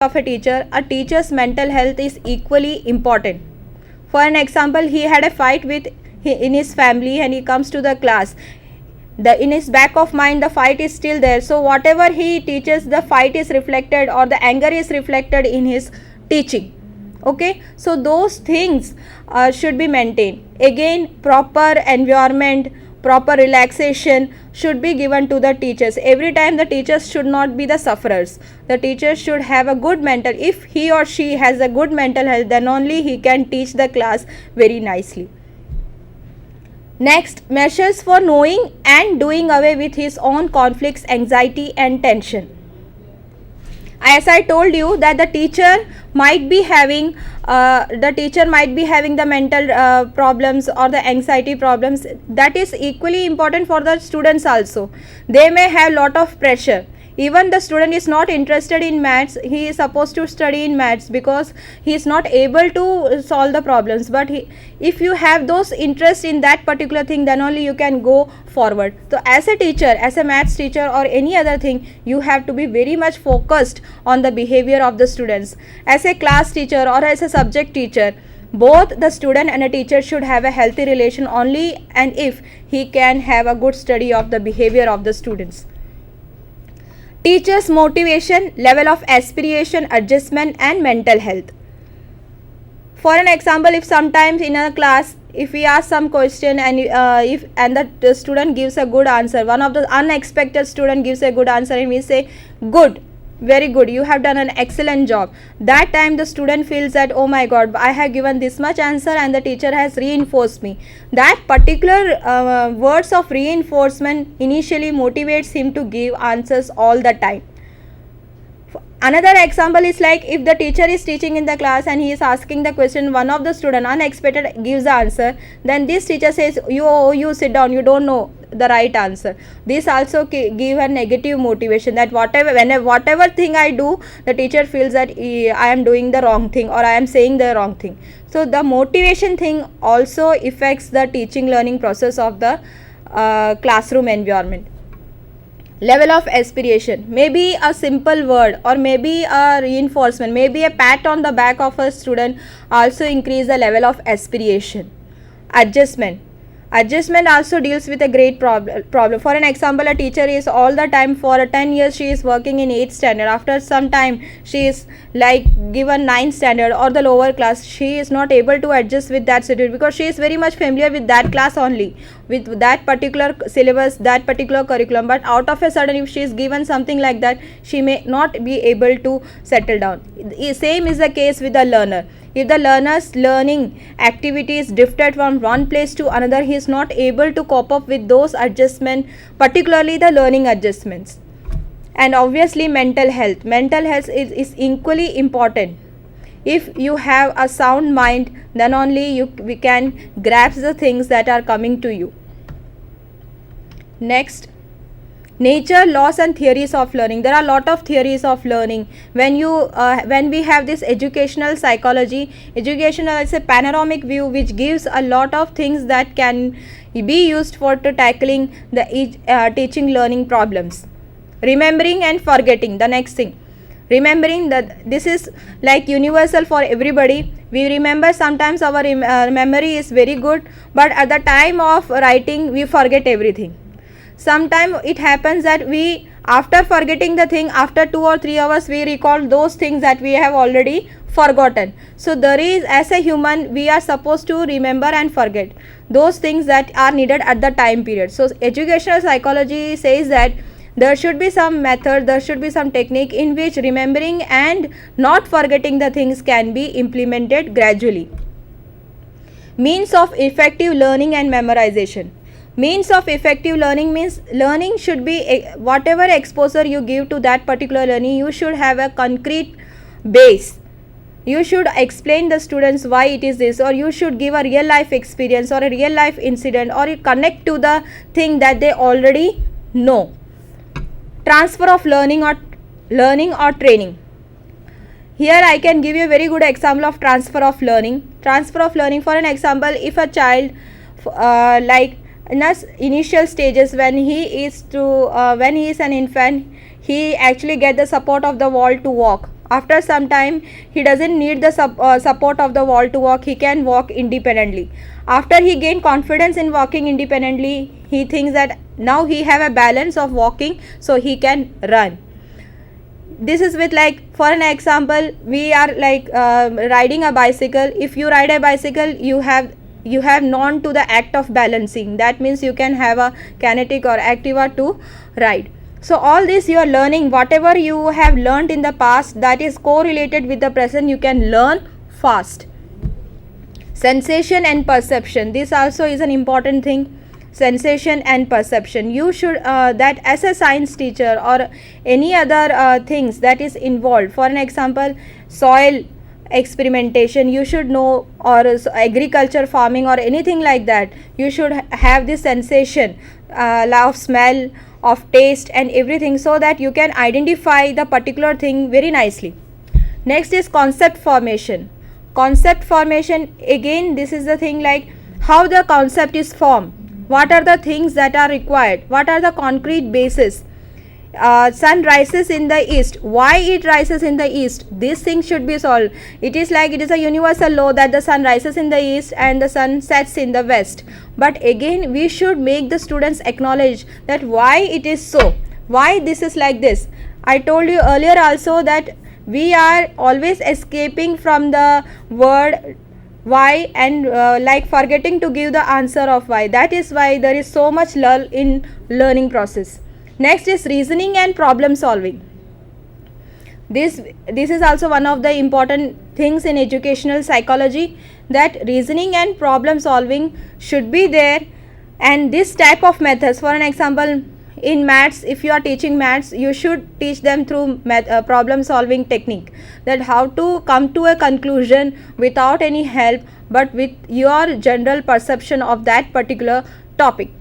of a teacher's mental health is equally important. For an example, he had a fight in his family and he comes to the class. In his back of mind, the fight is still there. So whatever he teaches, the fight is reflected or the anger is reflected in his teaching. Okay, so those things should be maintained. Again, proper environment, proper relaxation should be given to the teachers. Every time the teachers should not be the sufferers. The teachers should have a good mental. If he or she has a good mental health, then only he can teach the class very nicely. Next, measures for knowing and doing away with his own conflicts, anxiety and tension. As I told you that the teacher might be having the mental problems or the anxiety problems. That is equally important for the students also. They may have lot of pressure. Even the student is not interested in maths, he is supposed to study in maths because he is not able to solve the problems. But if you have those interest in that particular thing, then only you can go forward. So as a teacher, as a maths teacher or any other thing, you have to be very much focused on the behavior of the students. As a class teacher or as a subject teacher, both the student and a teacher should have a healthy relation only and if he can have a good study of the behavior of the students. Teachers' motivation, level of aspiration, adjustment and mental health. For an example, if sometimes in a class, if we ask some question and the student gives a good answer, one of the unexpected student gives a good answer and we say, good, very good, you have done an excellent job. That time the student feels that, oh my god, I have given this much answer and the teacher has reinforced me. That particular words of reinforcement initially motivates him to give answers all the time. Another example is like if the teacher is teaching in the class and he is asking the question, one of the student unexpected gives the answer, then this teacher says, you sit down, you don't know the right answer. This also give a negative motivation that whatever thing I do, the teacher feels that I am doing the wrong thing or I am saying the wrong thing. So the motivation thing also affects the teaching learning process of the classroom environment. Level of aspiration, maybe a simple word or maybe a reinforcement, maybe a pat on the back of a student also increase the level of aspiration. Adjustment also deals with a great problem. For an example, a teacher is all the time for 10 years she is working in 8th standard. After some time she is like given 9th standard or the lower class. She is not able to adjust with that situation because she is very much familiar with that class only, with that particular syllabus, that particular curriculum. But out of a sudden if she is given something like that, she may not be able to settle down. Same is the case with the learner. If the learner's learning activities drifted from one place to another, he is not able to cope up with those adjustments, particularly the learning adjustments. And obviously mental health. Mental health is equally important. If you have a sound mind, then only we can grasp the things that are coming to you. Next, nature, laws and theories of learning. There are a lot of theories of learning. When we have this educational psychology, educational is a panoramic view which gives a lot of things that can be used for tackling the teaching learning problems. Remembering and forgetting, the next thing. Remembering, that this is like universal for everybody. We remember sometimes our memory is very good, but at the time of writing we forget everything. Sometimes it happens that we, after forgetting the thing, after 2 or 3 hours we recall those things that we have already forgotten. So there is, as a human, we are supposed to remember and forget those things that are needed at the time period. So educational psychology says that there should be some method, there should be some technique in which remembering and not forgetting the things can be implemented gradually. Means of effective learning and memorization. Means of effective learning means learning should be whatever exposure you give to that particular learning, you should have a concrete base. You should explain the students why it is this, or you should give a real life experience or a real life incident, or you connect to the thing that they already know. Transfer of learning or training. Here I can give you a very good example of transfer of learning. Transfer of learning, for an example, if a child like in us initial stages, when he is an infant, he actually get the support of the wall to walk. After some time he doesn't need the support of the wall to walk, he can walk independently. After he gain confidence in walking independently, he thinks that now he have a balance of walking, so he can run. This is with, like, for an example, we are like riding a bicycle. If you ride a bicycle, you have known to the act of balancing. That means you can have a kinetic or activa to ride. So all this you are learning, whatever you have learned in the past that is correlated with the present, you can learn fast. Sensation and perception, this also is an important thing. Sensation and perception, you should that as a science teacher or any other things that is involved, for an example, soil experimentation you should know, or agriculture, farming, or anything like that, you should have this sensation of smell, of taste and everything, so that you can identify the particular thing very nicely. Next is concept formation. Concept formation, again this is the thing, like how the concept is formed, what are the things that are required, what are the concrete basis. Sun rises in the east, why it rises in the east, this thing should be solved. It is like, it is a universal law that the sun rises in the east and the sun sets in the west. But again we should make the students acknowledge that why it is so, why this is like this. I told you earlier also that we are always escaping from the word why and like forgetting to give the answer of why. That is why there is so much lull in learning process. Next is reasoning and problem solving. This is also one of the important things in educational psychology, that reasoning and problem solving should be there. And this type of methods, for an example, in maths, if you are teaching maths, you should teach them through problem solving technique, that how to come to a conclusion without any help, but with your general perception of that particular topic.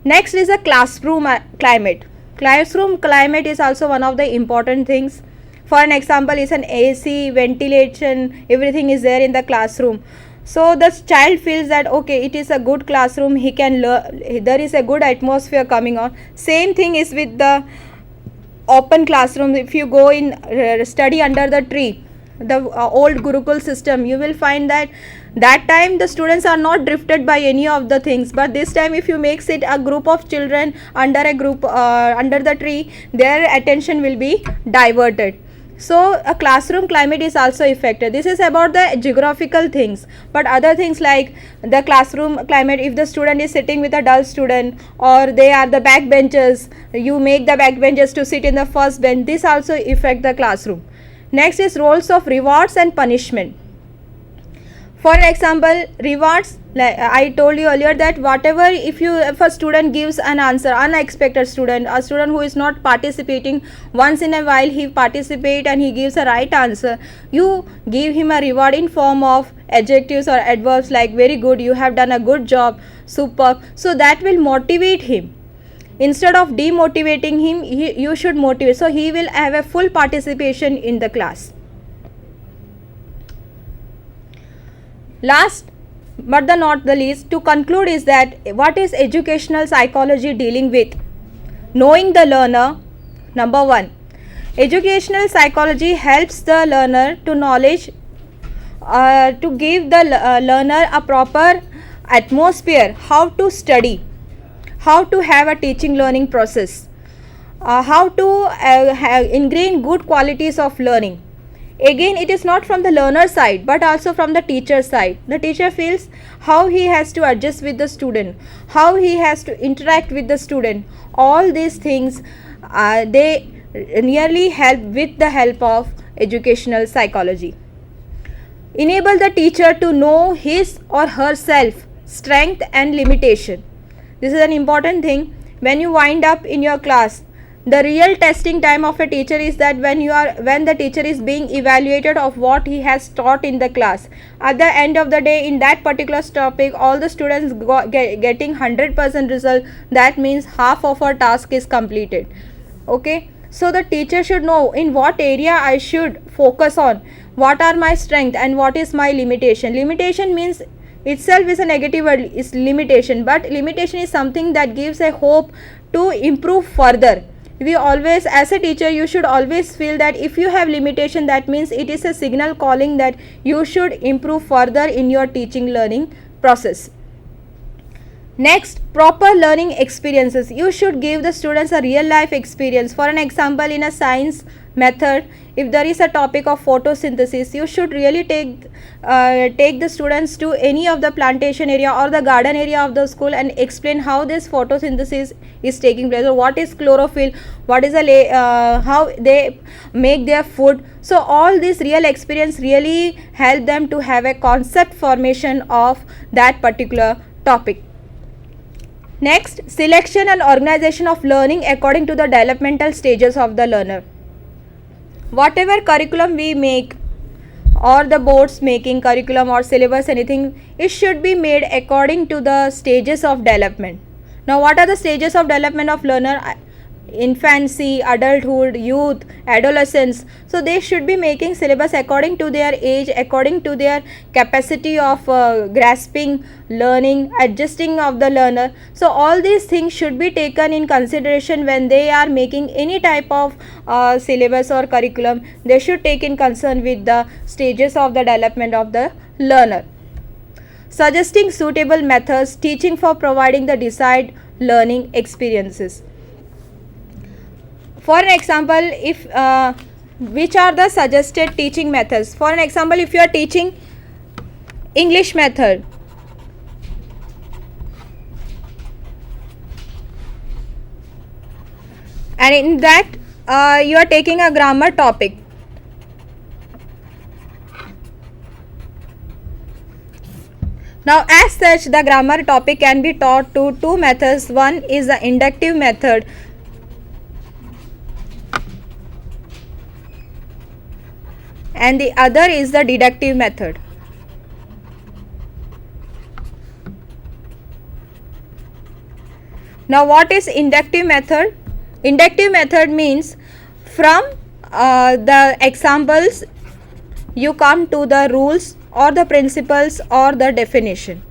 Next is a classroom climate. Classroom climate is also one of the important things. For an example, is an AC, ventilation, everything is there in the classroom. So the child feels that okay, it is a good classroom, he can learn, there is a good atmosphere coming on. Same thing is with the open classroom. If you go in study under the tree, the old Gurukul system, you will find that time the students are not drifted by any of the things, but this time if you make it a group of children under a group under the tree, their attention will be diverted. So a classroom climate is also affected. This is about the geographical things, but other things like the classroom climate, if the student is sitting with a dull student, or they are the backbenchers, you make the backbenchers to sit in the first bench, this also affect the classroom. Next is roles of rewards and punishment. For example, rewards, like I told you earlier, that whatever, if a student gives an answer, unexpected student, a student who is not participating, once in a while he participate and he gives a right answer, you give him a reward in form of adjectives or adverbs like very good, you have done a good job, superb. So that will motivate him. Instead of demotivating him, you should motivate, so he will have a full participation in the class. Last but not the least, to conclude, is that what is educational psychology dealing with? Knowing the learner. Number one, educational psychology helps the learner to knowledge, to give the learner a proper atmosphere, how to study, how to have a teaching learning process, how to ingrain good qualities of learning. Again, it is not from the learner side but also from the teacher side. The teacher feels how he has to adjust with the student, how he has to interact with the student. All these things they nearly help with the help of educational psychology. Enable the teacher to know his or herself strength and limitation. This is an important thing. When you wind up in your class, the real testing time of a teacher is that when the teacher is being evaluated of what he has taught in the class. At the end of the day, in that particular topic, all the students getting 100% result, that means half of our task is completed. Okay, so the teacher should know in what area I should focus on, what are my strength and what is my limitation. Limitation means itself is a negative word, is limitation, but limitation is something that gives a hope to improve further. we always, as a teacher, you should always feel that if you have limitation, that means it is a signal calling that you should improve further in your teaching learning process. Next, proper learning experiences. You should give the students a real life experience. For an example, in a science method, if there is a topic of photosynthesis, you should really take the students to any of the plantation area or the garden area of the school and explain how this photosynthesis is taking place, or what is chlorophyll, what is how they make their food. So all this real experience really help them to have a concept formation of that particular topic. Next, selection and organization of learning according to the developmental stages of the learner. Whatever curriculum we make, or the boards making curriculum or syllabus, anything, it should be made according to the stages of development. Now, what are the stages of development of learner? Infancy, adulthood, youth, adolescence. So they should be making syllabus according to their age, according to their capacity of grasping, learning, adjusting of the learner. So all these things should be taken in consideration when they are making any type of syllabus or curriculum. They should take in concern with the stages of the development of the learner. Suggesting suitable methods, teaching for providing the desired learning experiences. For an example, if which are the suggested teaching methods? For an example, if you are teaching English method, and in that you are taking a grammar topic. Now, as such, the grammar topic can be taught to two methods. One is the inductive method, and the other is the deductive method. Now, what is inductive method? Inductive method means from the examples you come to the rules or the principles or the definition.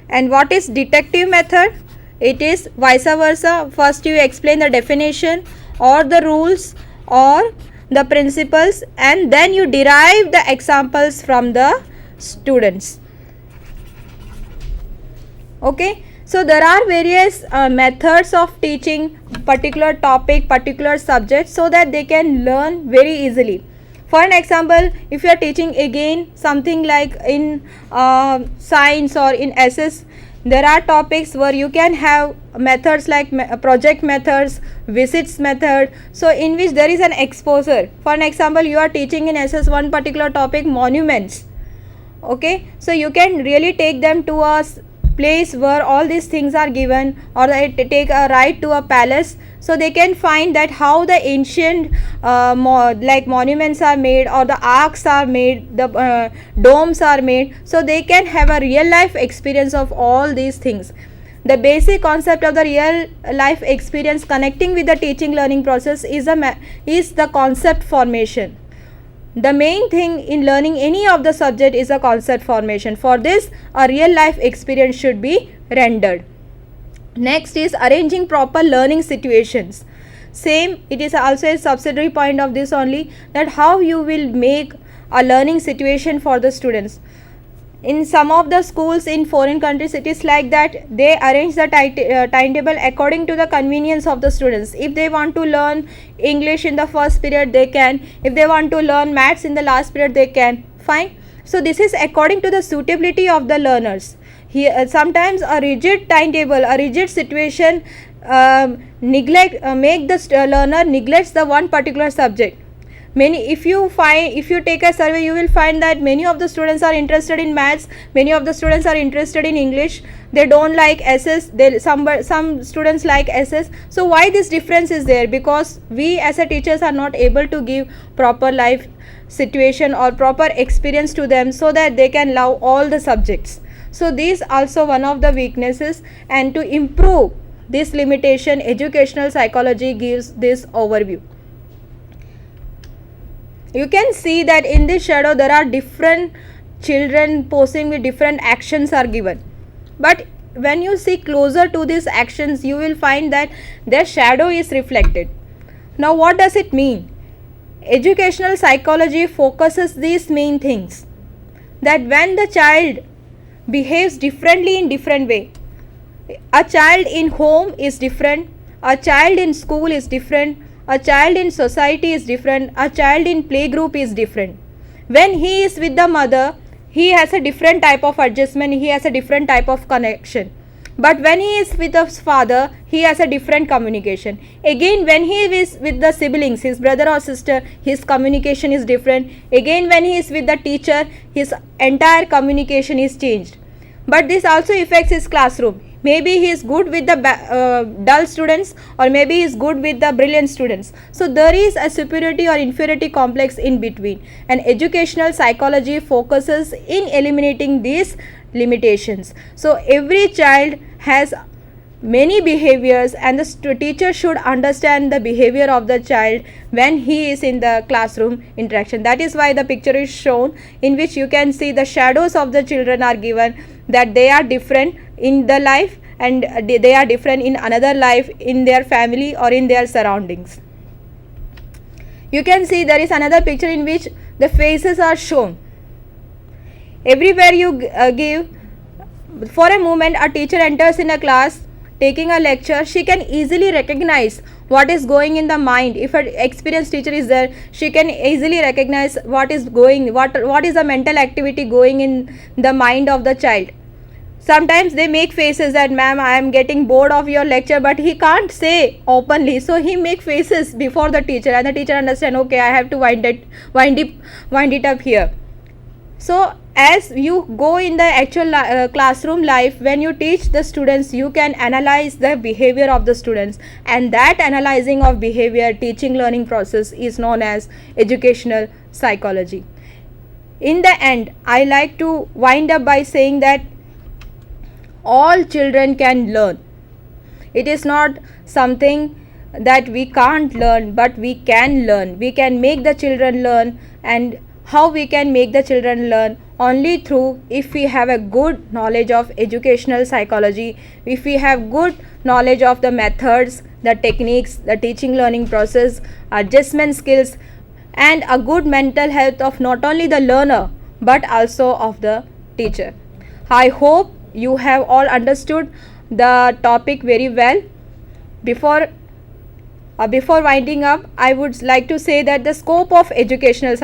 And what is deductive method? It is vice versa. First you explain the definition or the rules or the principles, and then you derive the examples from the students. Okay, so there are various methods of teaching particular topic, particular subject, so that they can learn very easily. For an example, if you are teaching again something like in science or in SS, there are topics where you can have methods like project methods, visits method, so in which there is an exposure. For an example, you are teaching in SS one particular topic, monuments. Okay, so you can really take them to a place where all these things are given, or take a ride to a palace, so they can find that how the ancient like monuments are made, or the arcs are made, the domes are made, so they can have a real life experience of all these things. The basic concept of the real life experience connecting with the teaching learning process is the concept formation. The main thing in learning any of the subject is a concept formation. For this, a real life experience should be rendered. Next is arranging proper learning situations. Same, it is also a subsidiary point of this only, that how you will make a learning situation for the students. In some of the schools in foreign countries, it is like that they arrange the timetable according to the convenience of the students. If they want to learn English in the first period, they can. If they want to learn maths in the last period, they can. Fine. So this is according to the suitability of the learners. Here, sometimes a rigid timetable, a rigid situation make the learner neglects the one particular subject. If you take a survey, you will find that many of the students are interested in maths, many of the students are interested in English, they don't like SS, some students like SS. So why this difference is there? Because we as a teachers are not able to give proper life situation or proper experience to them, so that they can love all the subjects. So this also one of the weaknesses, and to improve this limitation, educational psychology gives this overview. You can see that in this shadow there are different children posing with different actions are given, but when you see closer to these actions, you will find that their shadow is reflected. Now what does it mean? Educational psychology focuses these main things, that when the child behaves differently in different way, a child in home is different, a child in school is different, a child in society is different, a child in playgroup is different. When he is with the mother, he has a different type of adjustment, he has a different type of connection. But when he is with his father, he has a different communication. Again, when he is with the siblings, his brother or sister, his communication is different. Again, when he is with the teacher, his entire communication is changed. But this also affects his classroom. Maybe he is good with the dull students, or maybe he is good with the brilliant students. So there is a superiority or inferiority complex in between, and educational psychology focuses in eliminating these limitations. So every child has many behaviors, and the teacher should understand the behavior of the child when he is in the classroom interaction. That is why the picture is shown, in which you can see the shadows of the children are given, that they are different in the life and they are different in another life, in their family or in their surroundings. You can see there is another picture in which the faces are shown. Everywhere you give, for a moment a teacher enters in a class taking a lecture, she can easily recognize what is going in the mind. If an experienced teacher is there, she can easily recognize what is the mental activity going in the mind of the child. Sometimes they make faces that, ma'am, I am getting bored of your lecture, but he can't say openly, so he make faces before the teacher, and the teacher understand, okay, I have to wind it up here. So as you go in the actual classroom life, when you teach the students, you can analyze the behavior of the students, and that analyzing of behavior, teaching learning process is known as educational psychology. In the end, I like to wind up by saying that all children can learn. It is not something that we can't learn, but we can learn. We can make the children learn. And how we can make the children learn? Only through, if we have a good knowledge of educational psychology, if we have good knowledge of the methods, the techniques, the teaching learning process, adjustment skills, and a good mental health of not only the learner but also of the teacher. I hope you have all understood the topic very well. Before winding up, I would like to say that the scope of educational